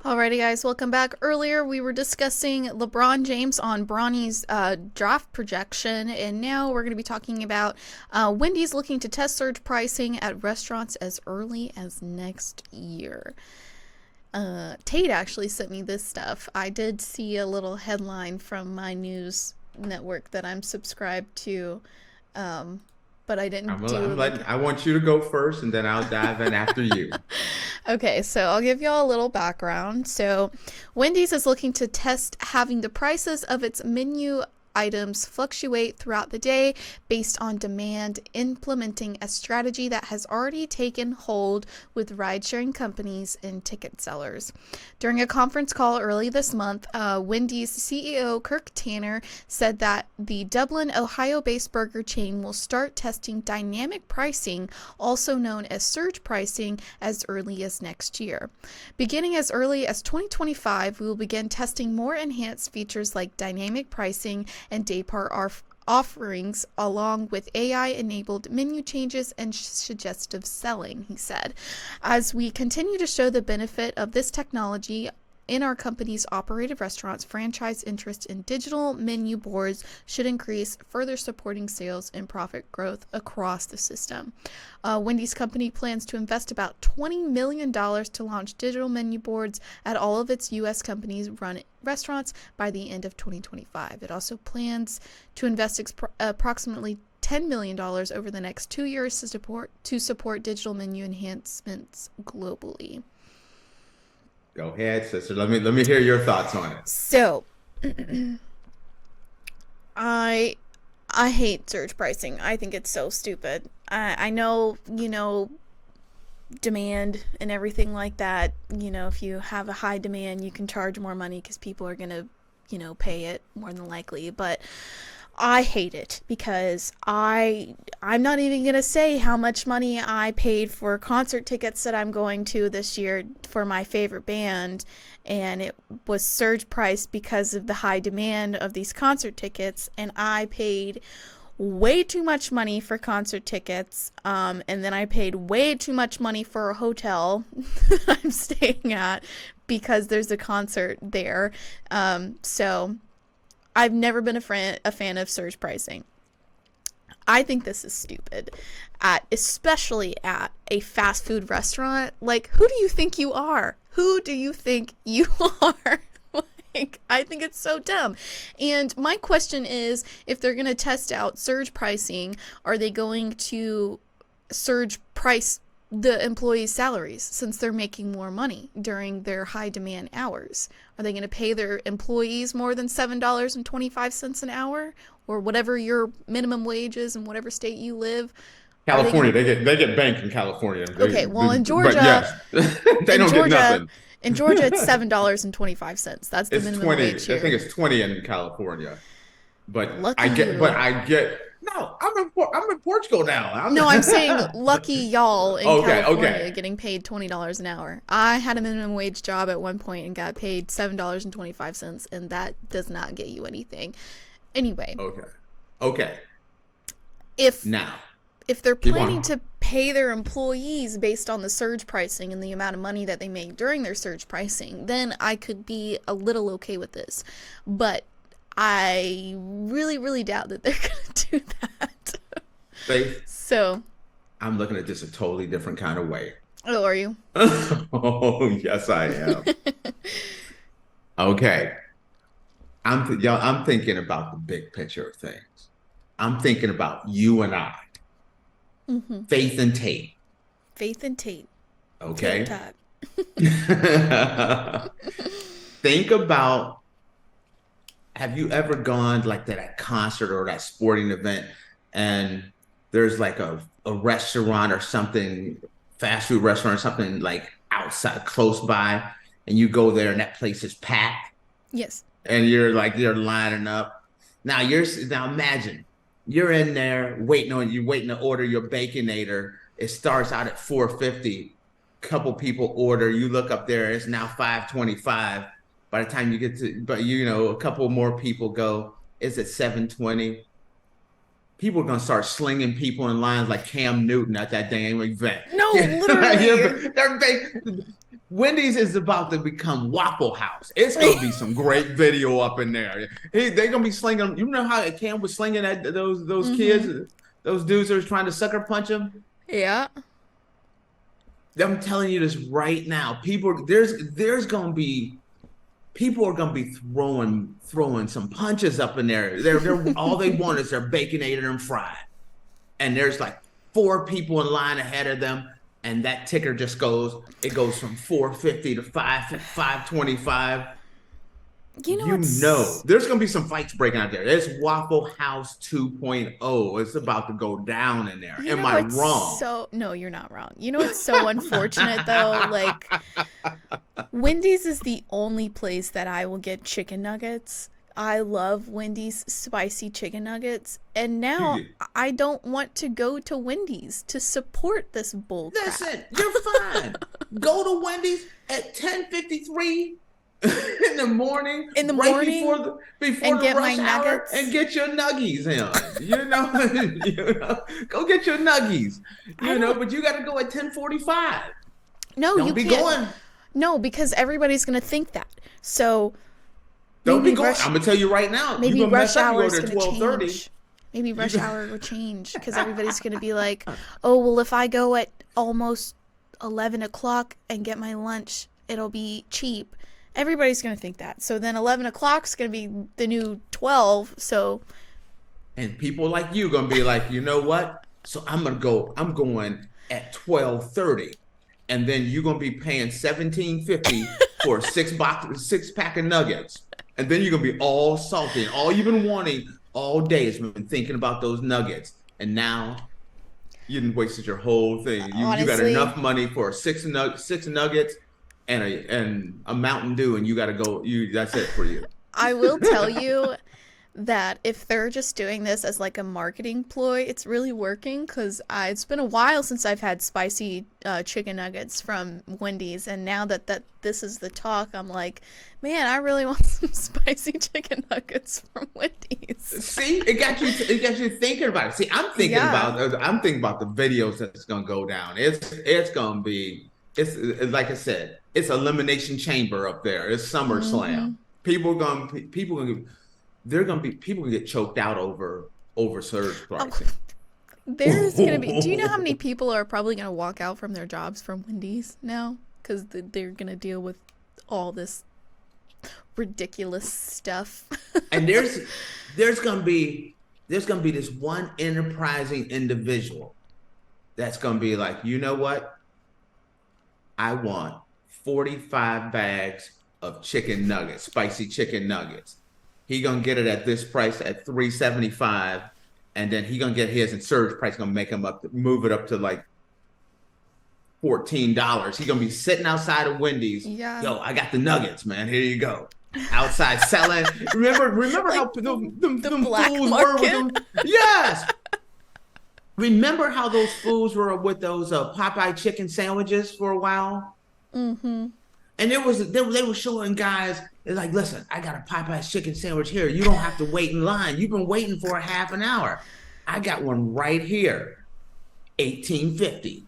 Alrighty, guys, welcome back. Earlier, we were discussing LeBron James on Bronny's draft projection, and now we're going to be talking about Wendy's looking to test surge pricing at restaurants as early as next year. Tate actually sent me this stuff. I did see a little headline from my news network that I'm subscribed to, but I didn't do I want you to go first, and then I'll dive in after you. Okay, so I'll give y'all a little background. So, Wendy's is looking to test having the prices of its menu items fluctuate throughout the day based on demand, implementing a strategy that has already taken hold with ride-sharing companies and ticket sellers. During a conference call early this month, Wendy's CEO Kirk said that the Dublin, Ohio-based burger chain will start testing dynamic pricing, also known as surge pricing, as early as next year. Beginning as early as 2025, we will begin testing more enhanced features like dynamic pricing and daypart offerings, along with AI-enabled menu changes and suggestive selling, he said. As we continue to show the benefit of this technology in our company's operated restaurants, franchise interest in digital menu boards should increase, further supporting sales and profit growth across the system. Wendy's company plans to invest about $20 million to launch digital menu boards at all of its U.S. companies run restaurants by the end of 2025. It also plans to invest approximately $10 million over the next 2 years to support digital menu enhancements globally. Go ahead, sister. Let me hear your thoughts on it. So, I hate surge pricing. I think it's so stupid. I know, demand and everything like that. If you have a high demand, you can charge more money because people are gonna, pay it more than likely. But I hate it because I'm not even going to say how much money I paid for concert tickets that I'm going to this year for my favorite band, and it was surge priced because of the high demand of these concert tickets, and I paid way too much money for concert tickets, and then I paid way too much money for a hotel that I'm staying at because there's a concert there. So I've never been a fan of surge pricing. I think this is stupid, especially at a fast food restaurant. Like, who do you think you are? Who do you think you are? I think it's so dumb. And my question is, if they're going to test out surge pricing, are they going to surge price the employees' salaries since they're making more money during their high demand hours? Are they going to pay their employees more than $7.25 an hour, or whatever your minimum wage is in whatever state you live? California, they get banked in California. Okay, well, in But Georgia, yes, they don't get nothing. in Georgia, it's $7.25. That's the It's minimum 20. wage I think here. it's 20 in California. But Lucky I get, but you. I get. No, I'm in Portugal now. No, I'm saying lucky y'all in Okay, okay, California getting paid $20 an hour. I had a minimum wage job at one point and got paid $7.25, and that does not get you anything. Anyway, okay, okay. if Now, if they're keep planning on. to pay their employees based on the surge pricing and the amount of money that they make during their surge pricing, then I could be a little okay with this. But I really, really doubt that they're going to do that. Faith, So, I'm looking at this a totally different kind of way. oh, are you? Oh, yes, I am. Okay. I'm thinking about the big picture of things. I'm thinking about you and I, Mm-hmm. Faith and Tate. Faith and Tate. Tate Okay. Tot. Think about, have you ever gone like to that concert or that sporting event and there's like a restaurant or something, fast food restaurant or something like outside close by, and you go there and that place is packed Yes. and you're lining up. Now imagine you're in there waiting to order your baconator. It starts out at 450. Couple people order, you look up there, it's now 525. By the time you get to, but a couple more people go, it's at 720. people are gonna start slinging people in lines like Cam Newton at that damn event. No, literally. Wendy's is about to become Waffle House. It's gonna be some great video up in there. They're gonna be slinging. You know how Cam was slinging at those kids, those dudes that was trying to sucker punch him. Yeah. I'm telling you this right now. There's gonna be. People are gonna be throwing some punches up in there. They're all they want is their baconated and fried. And there's like 4 people in line ahead of them, and that ticker just goes from $4.50 to $5.25. You know, there's gonna be some fights breaking out there. It's Waffle House 2.0. It's about to go down in there. Am I wrong? No, you're not wrong. You know, it's so unfortunate though. Like, Wendy's is the only place that I will get chicken nuggets. I love Wendy's spicy chicken nuggets, and now I don't want to go to Wendy's to support this bull crap. Listen, you're fine. Go to Wendy's at 10:53 in the morning, before and the get rush my hour, nuggets and get your nuggies in. You know, go get your nuggies. But you got to go at 10:45. No, don't you be can't. going. No, because everybody's gonna think that. So don't be going. I'm gonna tell you right now. Maybe rush hour is gonna change. Maybe rush hour will change because everybody's gonna be like, "Oh, well, if I go at almost 11 o'clock and get my lunch, it'll be cheap." Everybody's going to think that. So then 11 o'clock is going to be the new 12. So. And people like you going to be like, you know what? So I'm going at 12:30. And then you're going to be paying $17.50 for a 6-pack of nuggets. And then you're going to be all salty. And all you've been wanting all day has been thinking about those nuggets. And now you done wasted your whole thing. You got enough money for 6 nuggets. And a Mountain Dew, and you got to go. That's it for you. I will tell you that if they're just doing this as like a marketing ploy, it's really working because it's been a while since I've had spicy chicken nuggets from Wendy's, and now that this is the talk, I'm like, man, I really want some spicy chicken nuggets from Wendy's. See, it got you thinking about it. See, I'm thinking about the videos that's gonna go down. It's gonna be. It's like I said, it's Elimination Chamber up there. It's SummerSlam. People gonna get choked out over surge pricing. There's gonna be. Do you know how many people are probably gonna walk out from their jobs from Wendy's now because they're gonna deal with all this ridiculous stuff? And there's gonna be this one enterprising individual that's gonna be like, you know what? I want 45 bags of chicken nuggets, spicy chicken nuggets. He gonna get it at this price at $3.75, and then he gonna get his, and surge price gonna make him move it up to like $14. He gonna be sitting outside of Wendy's. Yeah. Yo, I got the nuggets, man. Here you go. Outside selling. Remember like how them black fools market? were with them? Yes. Remember how those fools were with those Popeye chicken sandwiches for a while? Mm-hmm. And they were showing guys, they're like, listen, I got a Popeye chicken sandwich here. You don't have to wait in line. You've been waiting for a half an hour. I got one right here, $18.50.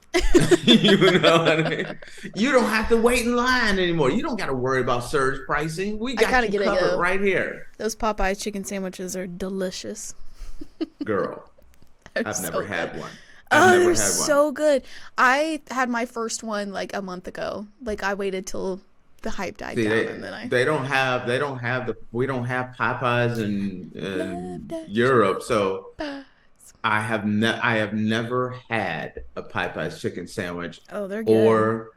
You know what I mean? You don't have to wait in line anymore. You don't got to worry about surge pricing. We got you covered right here. Those Popeye chicken sandwiches are delicious. Girl. I've never had one. They're so good. I had my first one like a month ago. Like I waited till the hype died down, and then we don't have Popeyes in Europe, so I have never had a Popeyes chicken sandwich. Oh, they're good. Or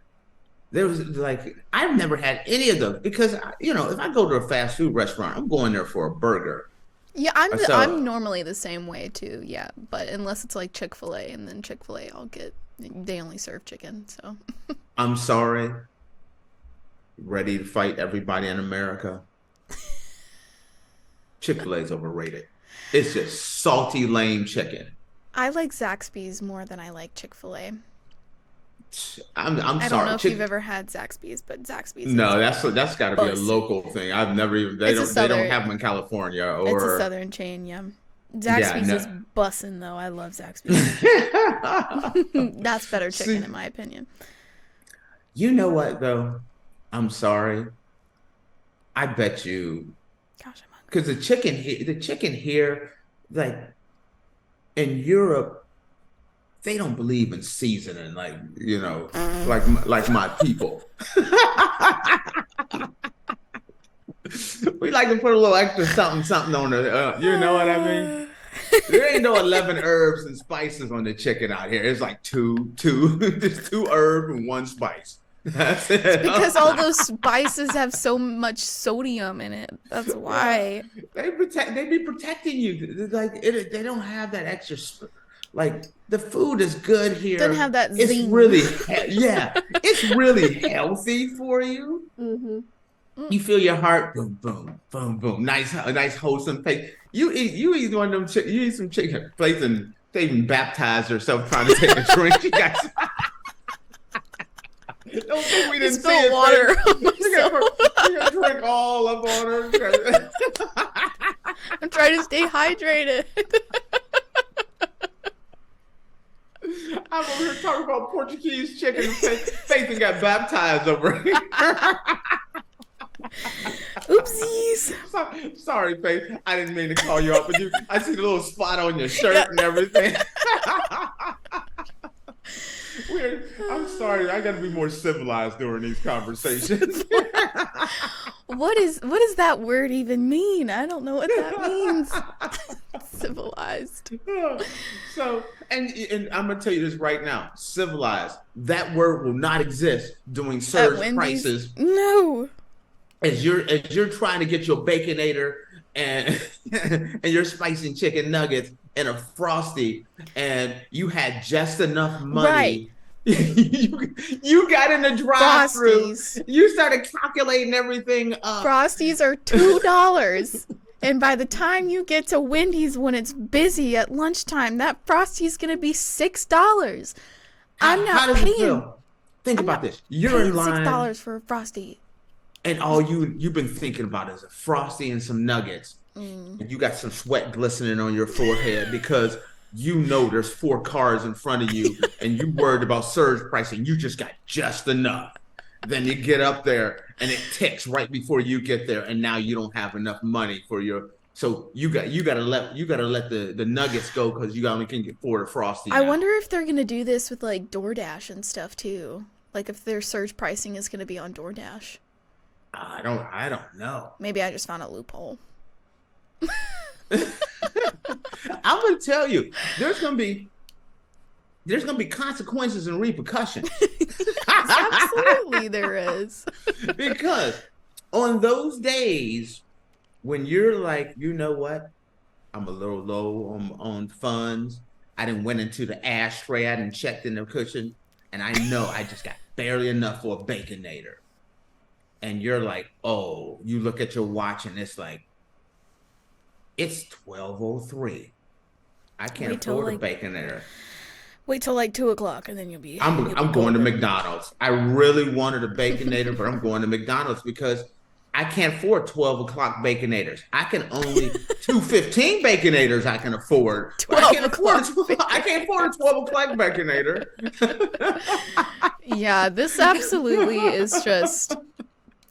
there was like, I've never had any of those because if I go to a fast food restaurant, I'm going there for a burger. Yeah, I'm normally the same way too. Yeah, but unless it's like Chick-fil-A, and then Chick-fil-A, they only serve chicken. So I'm sorry. Ready to fight everybody in America. Chick-fil-A is overrated. It's just salty, lame chicken. I like Zaxby's more than I like Chick-fil-A. I'm sorry. I don't know if you've ever had Zaxby's, but Zaxby's. No, that's got to be a local thing. I've never even. They don't have them in California. Or it's a southern chain. Yeah. Zaxby's is bussin' though. I love Zaxby's. That's better chicken in my opinion. You know what though? I'm sorry. I bet you. Gosh, I'm hungry. Because the chicken here, like in Europe, they don't believe in seasoning, like like my people. We like to put a little extra something on the, you know what I mean? There ain't no 11 herbs and spices on the chicken out here. It's like just 2 herbs and 1 spice. That's it. It's because all those spices have so much sodium in it. That's why. They be protecting you. Like they don't have that extra. Like the food is good here. Doesn't have that it's zing. Really, it's really healthy for you. Mm-hmm. You feel your heart boom, boom, boom, boom. Nice wholesome face. You eat one of them. You eat some chicken plates, and they even baptized herself trying to take a drink. You got. Don't think we didn't see it. Water. You got to drink all up on her. I'm trying to stay hydrated. I'm over here talking about Portuguese chicken. Faith and got baptized over here. Oopsies. Sorry, Faith. I didn't mean to call you out, but I see the little spot on your shirt and everything. I'm sorry. I got to be more civilized during these conversations. What does that word even mean? I don't know what that means. Civilized. So, and I'm gonna tell you this right now. Civilized. That word will not exist during surge prices. No. As you're trying to get your Baconator and your spicy chicken nuggets and a Frosty, and you had just enough money. Right. You got in the drive-thru. You started calculating everything up. Frosties are $2. And by the time you get to Wendy's when it's busy at lunchtime, that Frosty's going to be $6. I'm not paying. Think about this. You're in line. $6 for a Frosty. And all you've been thinking about is a Frosty and some nuggets. And you got some sweat glistening on your forehead because you know there's 4 cars in front of you and you worried about surge pricing. You just got just enough. Then you get up there and it ticks right before you get there, and now you don't have enough money for your. So you gotta let the nuggets go because you only can afford a Frosty. I wonder if they're gonna do this with like DoorDash and stuff too. Like if their surge pricing is gonna be on DoorDash. I don't know. Maybe I just found a loophole. I'm gonna tell you, there's gonna be consequences and repercussions. Absolutely, there is. Because on those days when you're like, you know what, I'm a little low on funds. I didn't went into the ashtray. I didn't checked in the cushion, and I know I just got barely enough for a Baconator. And you're like, oh, you look at your watch and it's like, it's 12:03. I can't afford a Baconator. Wait till like 2:00 and then you'll be. I'm going to McDonald's. I really wanted a Baconator, but I'm going to McDonald's because I can't afford 12 o'clock Baconators. I can only 2:15 Baconators I can afford. I can't afford a 12 o'clock Baconator. Yeah, this absolutely is just.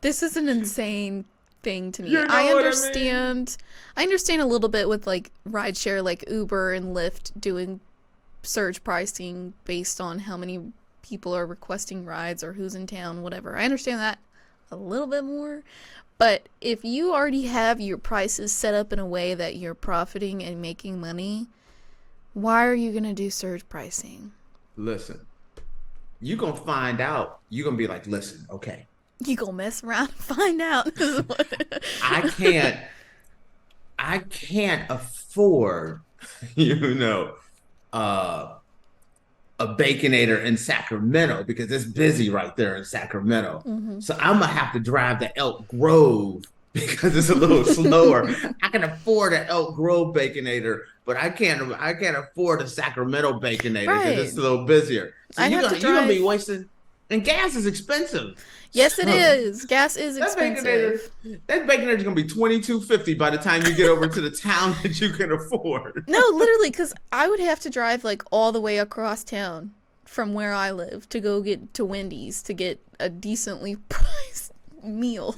This is an insane thing to me. You know I understand. I understand a little bit with like rideshare, like Uber and Lyft doing surge pricing based on how many people are requesting rides or who's in town, whatever. I understand that a little bit more. But if you already have your prices set up in a way that you're profiting and making money, why are you going to do surge pricing? Listen, you're going to find out. You're going to be like, listen, okay. You gonna mess around and find out. I can't afford, a Baconator in Sacramento because it's busy right there in Sacramento. Mm-hmm. So I'm gonna have to drive to Elk Grove because it's a little slower. I can afford an Elk Grove Baconator, but I can't afford a Sacramento Baconator because it's a little busier. So you're gonna be wasting. And gas is expensive. Yes, it So is. Gas is that baconator, expensive. that baconator is gonna be $22.50 by the time you get over to the town that you can afford. No, literally, because I would have to drive like all the way across town from where I live to go get to Wendy's to get a decently priced meal.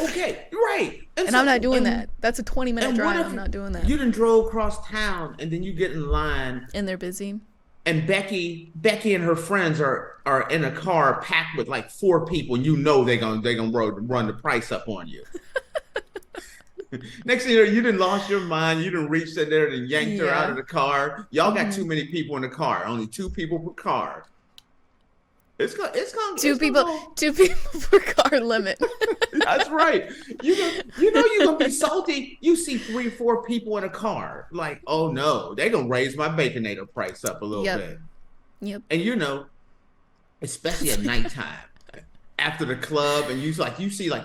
Okay, right. And I'm not doing that. That's a 20-minute drive. I'm not doing that. You done drove across town and then you get in line And they're busy. and Becky and her friends are in a car packed with like 4 people, and you know they're gonna run the price up on you. Next thing you know, you done lost your mind. You done reached in there and yanked her out of the car. Y'all got too many people in the car. Only 2 people per car. It's gonna two people per car limit. That's right. You know you're gonna be salty. You see 3-4 people in a car. Like, oh no, they're gonna raise my baconator price up a little bit. Yep. And you know, especially at nighttime, after the club, and you see like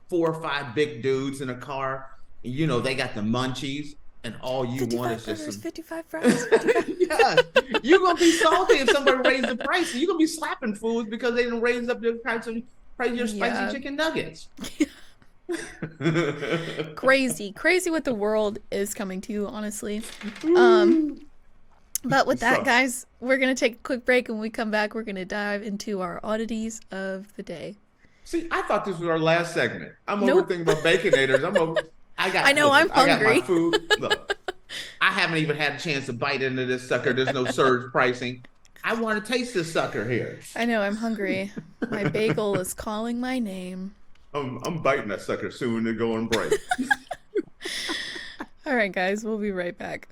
4 or 5 big dudes in a car, and you know they got the munchies, and all you want is just some 55 fries. 55. Yeah, you're gonna be salty if somebody raised the price. You're gonna be slapping foods because they didn't raise up the price of your spicy chicken nuggets. Crazy what the world is coming to, honestly. But with that, guys, we're gonna take a quick break, and when we come back, we're gonna dive into our oddities of the day. See, I thought this was our last segment. I'm overthinking about baconators. I know, I'm hungry. I got my food. Look, I haven't even had a chance to bite into this sucker. There's no surge pricing. I want to taste this sucker here. I know, I'm hungry. My bagel is calling my name. I'm biting that sucker soon to go on break. All right, guys, we'll be right back.